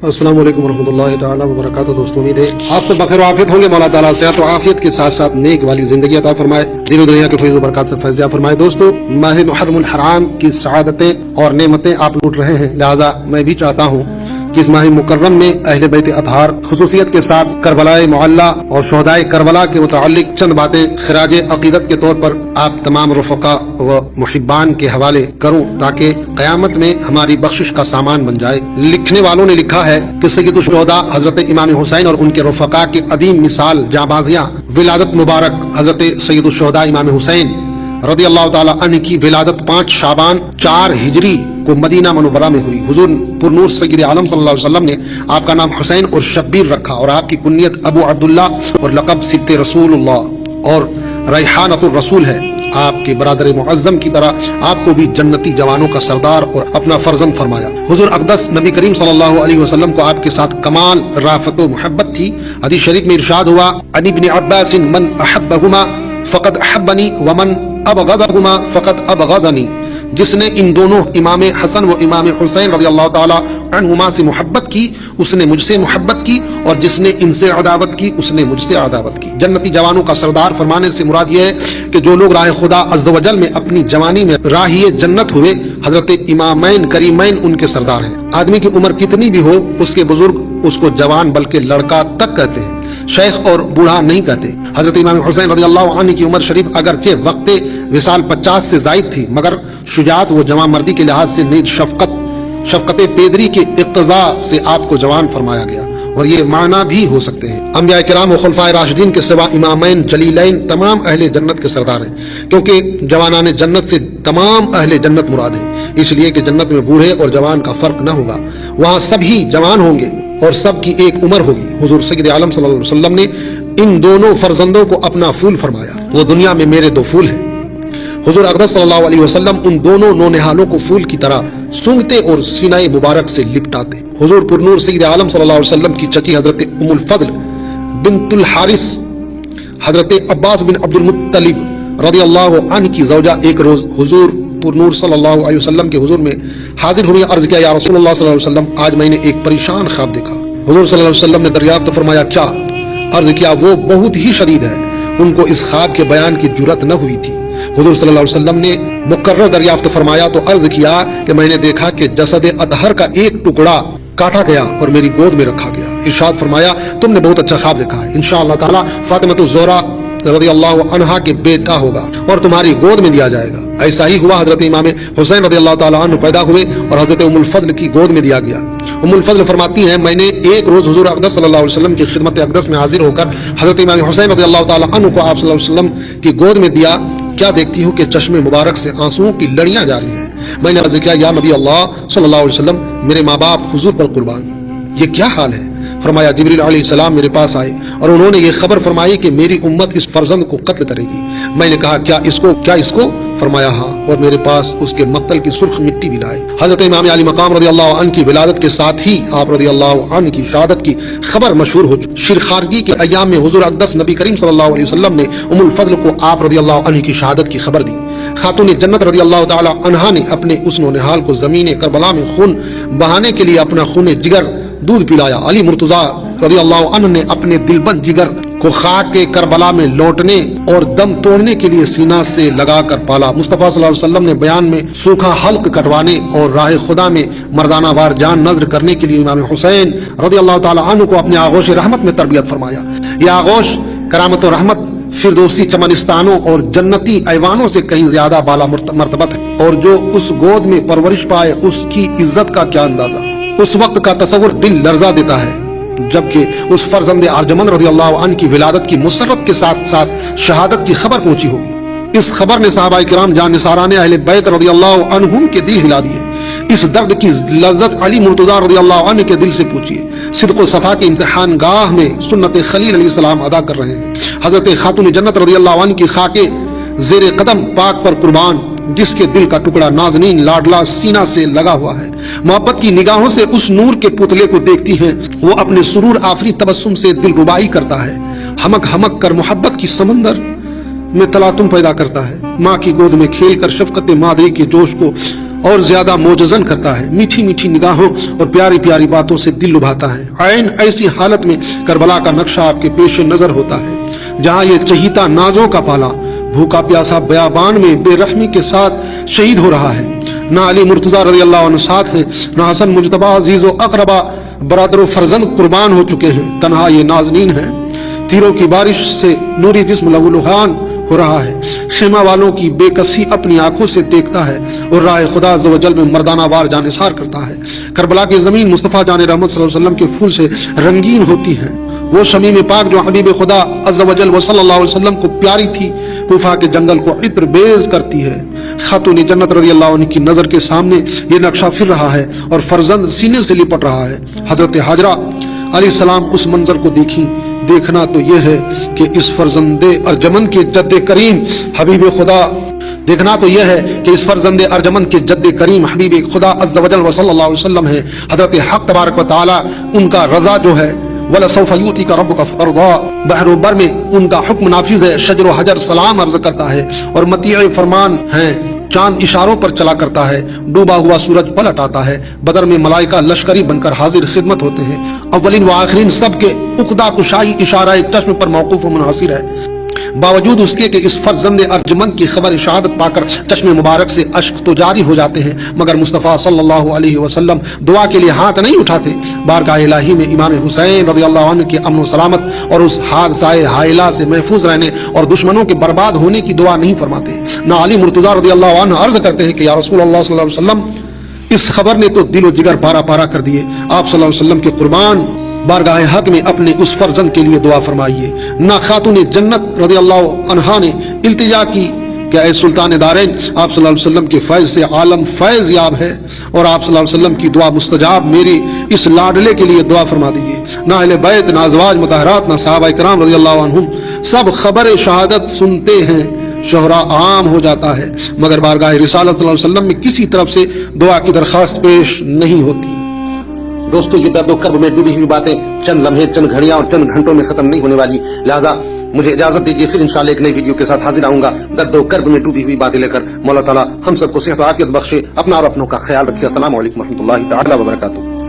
अस्सलाम वालेकुम रहमतुल्लाहि ताला व बरकातहू। दोस्तों, उम्मीद है आप सब बखैर आफियत होंगे। मौला ताला सेहत और आफियत के साथ साथ नेक वाली जिंदगी अता फरमाए, दीन और दुनिया के फैज़ व बरकत से फैज़ फरमाए। दोस्तों, माह मुहर्रमुल हराम की सआदतें और नेमतें आप लूट रहे हैं, लिहाजा मैं भी चाहता हूँ कि इस माह मुकर्रम में अहले बैत अतहार खुसूसियत के साथ करबलाए मुअल्ला और शुहदाए करबला के मुताल्लिक चंद बातें खिराज अकीदत के तौर पर आप तमाम रफ़क़ा व मुहिब्बान के हवाले करूं, ताकि क़यामत में हमारी बख्शिश का सामान बन जाए। लिखने वालों ने लिखा है कि सय्यदुश शुहदा हजरत इमाम हुसैन और उनके रफ़क़ा की अदीम मिसाल जाबाजियां विलादत मुबारक हजरत सय्यदुश शुहदा इमाम हुसैन रज़ी अल्लाह ताला अन्हु की विलादत 5 शाबान 4 हिजरी को मदीना मुनव्वरा में हुई। हुजूर पुरनूर सय्यद आलम सल्लल्लाहु अलैहि वसल्लम ने आपका नाम हुसैन और शब्बीर रखा और आपकी कुन्नियत अबू अब्दुल्ला और लक़ब सित्ते रसूलुल्लाह और रैहानतुर रसूल है। आपके बरादर मुअज़्ज़म की तरह आपको भी जन्नती जवानों का सरदार और अपना फर्जंद फरमाया। हुजूर अक़दस नबी करीम सल्लल्लाहु अलैहि वसल्लम को आपके साथ कमाल राफ़त व मोहब्बत थी। हदीस शरीफ में इरशाद हुआ, अन इब्न अब्बास मन अहब्बहुमा फ़क़द अहब्बनी व मन अबग़ज़हुमा फ़क़द अबग़ज़नी। जिसने इन दोनों इमाम हसन व इमाम हुसैन रज़ी अल्लाह ताला अन्हुमा से मोहब्बत की उसने मुझसे मोहब्बत की, और जिसने इनसे अदावत की उसने मुझसे अदावत की। जन्नती जवानों का सरदार फरमाने से मुराद यह है कि जो लोग राह खुदा अज़्ज़ व जल में अपनी जवानी में राहिए जन्नत हुए, हजरत इमामैन करीमैन उनके सरदार हैं। आदमी की उम्र कितनी भी हो, उसके बुजुर्ग उसको जवान बल्कि लड़का तक कहते हैं, शेख और बूढ़ा नहीं कहते। हजरत इमाम हुसैन रज़ियल्लाहु अन्हु की उम्र शरीफ अगरचे वक्ते विसाल 50 से जायद थी, मगर शुजात व जवां मर्दी के लिहाज से नीज शफकत पेदरी के इक्तजा से आपको जवान फरमाया गया, और ये माना भी हो सकते हैं। अंबिया किराम व खुलफाए राशिदीन के सिवा इमामैन जलीलैन तमाम अहले जन्नत के सरदार हैं, क्योंकि जवानाने जन्नत से तमाम अहले जन्नत मुराद है, इसलिए कि जन्नत में बूढ़े और जवान का फर्क न होगा, वहाँ सभी जवान होंगे और सबकी एक उम्र होगी। हुजूर सय्यद आलम सल्लल्लाहु अलैहि वसल्लम ने इन दोनों फर्जंदों को अपना फूल फरमाया, वो दुनिया में मेरे 2 फूल हैं। हुजूर अक़दस सल्लल्लाहु अलैहि वसल्लम उन दोनों नौनिहालों को फूल की तरह सूंघते और सीनाए मुबारक से लिपटाते। हुजूर पुरनूर सय्यद आलम सल्लल्लाहु अलैहि वसल्लम की चची हजरत उम्मुल फज़ल बिन्तुल हारिस हजरत अब्बास बिन अब्दुल मुत्तलिब रज़ियल्लाहु अन्हु की ज़ौजा एक रोज हुजूर पुरनूर सल्लल्लाहु अलैहि वसल्लम के हुजूर में हाजिर हुई। अर्ज किया, या रसूलुल्लाह सल्लल्लाहु अलैहि वसल्लम, आज मैंने एक परेशान ख्वाब देखा। हुजूर सल्लल्लाहु अलैहि वसल्लम ने दरियाफ्त फरमाया, क्या? अर्ज किया, वो बहुत ही शदीद है। उनको इस ख्वाब के बयान की जुर्रत न हुई थी। हुजूर सल्लल्लाहु अलैहि वसल्लम ने मुकर्रर दरियाफ्त फरमाया तो अर्ज किया कि मैंने देखा कि जसद अतहर का एक टुकड़ा काटा गया और मेरी गोद में रखा गया। इरशाद फरमाया, तुमने बहुत अच्छा ख्वाब देखा है, इंशाअल्लाह ताला फातिमा ज़ोहरा रज़ियल्लाहु अन्हा के बेटा होगा और तुम्हारी गोद में दिया जाएगा। ऐसा ही हुआ, हजरत इमाम हुसैन रज़ियल्लाहु ताला अन्हु पैदा हुए और हजरत उम्मुल फज़ल की गोद में दिया गया। उम्मुल फज़ल फरमाती हैं, मैंने एक रोज हुजूर अक़दस सल्लल्लाहु अलैहि वसल्लम की खिदमत अक़दस में हाजिर होकर हजरत इमाम हुसैन रज़ियल्लाहु ताला अन्हु को आप सल्लल्लाहु अलैहि वसल्लम की गोद में दिया। क्या देखती हूँ कि चश्मे मुबारक से आंसुओं की लड़ियां जा रही हैं। मैंने अर्ज़ किया, या नबी अल्लाह सल्लल्लाहु अलैहि वसल्लम, मेरे माँ बाप हुजूर पर कुर्बान, ये क्या हाल है? फरमाया, जिब्रील अलैहिस्सलाम मेरे पास आए और उन्होंने ये खबर फरमाई कि मेरी उम्मत इस फर्जंद को कत्ल करेगी। मैंने कहा, क्या इसको? फरमाया, हाँ, और मेरे पास उसके मक्तल की सुर्ख मिट्टी भी लाए। हजरत इमाम अली मकाम रज़ियल्लाहु अन्हु की विलादत के साथ ही आप रज़ियल्लाहु अन्हु की शहादत की खबर मशहूर हो चुकी। शिरखारगी के अय्याम में हुजूर अक़दस नबी करीम सल्लल्लाहु अलैहि वसल्लम ने उम्मुल फज़ल को आप रज़ियल्लाहु अन्हु की शहादत की खबर दी। खातून जन्नत रज़ियल्लाहु ताला अन्हा ने अपने उस नौनिहाल को ज़मीन करबला में खून बहाने के लिए अपना खून जिगर दूध पिलाया। अली मुर्तज़ा रज़ियल्लाहु अन्हु ने अपने दिलबंद जिगर को खाक के करबला में लौटने और दम तोड़ने के लिए सीना से लगाकर पाला। मुस्तफ़ा सल्लल्लाहु अलैहि वसल्लम ने बयान में सूखा हल्क कटवाने और राह खुदा में मर्दाना वार जान नजर करने के लिए इमाम हुसैन रज़ियल्लाहु ताला अन्हु को अपने आगोश रहमत में तरबियत फरमाया। यह आगोश करामत और रहमत फिरदौसी चमनिस्तानों और जन्नती ऐवानों से कहीं ज्यादा बाला मर्तबत है, और जो उस गोद में परवरिश पाए उसकी इज्जत का क्या अंदाजा। उस वक्त का तसव्वुर दिल लर्जा देता है जबकि उस फर्जंद अर्जमंद रज़ियल्लाहु अन्हु की विलादत की मुसर्रत के साथ साथ शहादत की खबर पहुंची होगी। इस खबर ने सहाबाए किराम जानिसाराने अहले बैत रज़ियल्लाहु अन्हुम के दिल हिला दिए। इस दर्द की लज्जत अली मुर्तज़ा रज़ियल्लाहु अन्हु के दिल से पूछिए। सिद्क़ व सफ़ा के इम्तिहान गाह में सुन्नत खलील अलैहिस्सलाम अदा कर रहे हैं। हजरत खातून जन्नत रज़ियल्लाहु अन्हा की खाके ज़ेरे कदम पाक पर कुर्बान, जिसके दिल का टुकड़ा नाज़नीन लाडला सीना से लगा हुआ है, मोहब्बत की निगाहों से उस नूर के पुतले को देखती हैं। वो अपने सुरूर आफरी तबस्सुम से दिल रुबाई करता है। हमक हमक कर मोहब्बत की समंदर में तलातुम पैदा करता है। माँ की गोद में खेलकर शफकत मादरी के जोश को और ज्यादा मोजजन करता है। मीठी मीठी निगाहों और प्यारी प्यारी बातों से दिल लुभाता है। आइन ऐसी हालत में करबला का नक्शा आपके पेश नजर होता है, जहाँ ये चहीता नाजों का पाला भूखा प्यासा बयाबान में बेरहमी के साथ शहीद हो रहा है। ना अली मुर्तजा रज़ी अल्लाह अन्हु साथ है, ना हसन मुजतबा अजीज व अकरबा बरादर फर्जंद कुर्बान हो चुके हैं। तन्हा ये नाजनीन है, तीरों की बारिश से नूरी जिस्म लहूलुहान हो रहा है। खेमा वालों की बेकसी अपनी आंखों से देखता है और राह खुदा अज़्ज़ व जल में मर्दाना वार जानिसार करता है। करबला की जमीन मुस्तफ़ा जान रहमत सल्लल्लाहु अलैहि वसल्लम के फूल से रंगीन होती है। वो शमीम पाक जो हबीब खुदा अज़्ज़ व जल सल्लल्लाहु अलैहि वसल्लम को प्यारी थी, कूफा के जंगल को इत्र बेज करती है। खातून जन्नत रज़ी अल्लाह अन्हा की नजर के सामने ये नक्शा फिर रहा है और फर्जंद सीने से लिपट रहा है। हजरत हाजरा अलैहिस्सलाम उस मंजर को देखी। देखना तो यह है कि इस फर्जंदे अर्जमन के जद्दे करीम हबीब खुदा देखना तो यह है कि इस फर्जंदे अर्जमन के जद्दे करीम हबीब खुदा अज़्ज़ व जल सल्लल्लाहु अलैहि वसल्लम है। हजरत हक तबारक व तआला उनका रजा जो है वला सौफ युतीका रब्बुका फतरदा, बहरो बर में उनका हुक्म नाफिज है। शजर व हजर सलाम अर्ज करता है और मतीअ फरमान है। चांद इशारों पर चला करता है, डूबा हुआ सूरज पलट आता है। बदर में मलाइका लश्करी बनकर हाजिर खिदमत होते हैं। अव्वलीन व आखिरीन सबके उक़दा कुशाई इशारा चश्म पर मौकूफ व मुनहसिर है। बावजूद उसके कि इस फर्जंद अर्जमन की खबर शहादत पाकर चश्मे मुबारक से अश्क तो जारी हो जाते हैं, मगर मुस्तफ़ा सल्लल्लाहु अलैहि वसल्लम दुआ के लिए हाथ नहीं उठाते। बारगाह इलाही में इमाम हुसैन रज़ियल्लाहु अन्हु के अमन सलामत और उस हादसाए हाइला से महफूज रहने और दुश्मनों के बर्बाद होने की दुआ नहीं फरमाते। ना अली मुर्तज़ा रज़ियल्लाहु अन्हु अर्ज करते हैं कि या रसूल अल्लाह सल्लल्लाहु अलैहि वसल्लम, इस खबर ने तो दिलो जिगर पारा पारा कर दिए। आप सल्लल्लाहु अलैहि वसल्लम के कुर्बान बारगाह हक में अपने उस फर्जंद के लिए दुआ फरमाइए। ना खातून जन्नत रज़ियल्लाहु अन्हा ने इल्तिजा की कि ऐ सुल्तान दारैन, आप सल्लल्लाहु अलैहि वसल्लम के फैज से आलम फैज याब है और आप सल्लल्लाहु अलैहि वसल्लम की दुआ मुस्तजाब मेरी इस लाडले के लिए दुआ फरमा दीजिए। ना अहले बैत, ना अज़वाज मुतहरात, ना सहाबा इकराम रज़ियल्लाहु अन्हुम सब खबर शहादत सुनते हैं। शोहरा आम हो जाता है, मगर बारगाह रिसालत सल्लल्लाहु अलैहि वसल्लम में किसी तरफ से दुआ की दरखास्त पेश नहीं होती। दोस्तों, ये दर्द कर्ब में डूबी हुई बातें चंद लम्हे, चंद घड़ियां और चंद घंटों में खत्म नहीं होने वाली। लिहाजा मुझे इजाजत दीजिए, फिर इंशाल्लाह एक नई वीडियो के साथ हाजिर आऊंगा दर्द कर्ब में डूबी हुई बातें लेकर। मौला ताला हम सबको सेहत और आफियत बख्शे। अपना और अपनों का ख्याल रखिए। अस्सलामु अलैकुम व रहमतुल्लाहि तआला व बरकातुहू।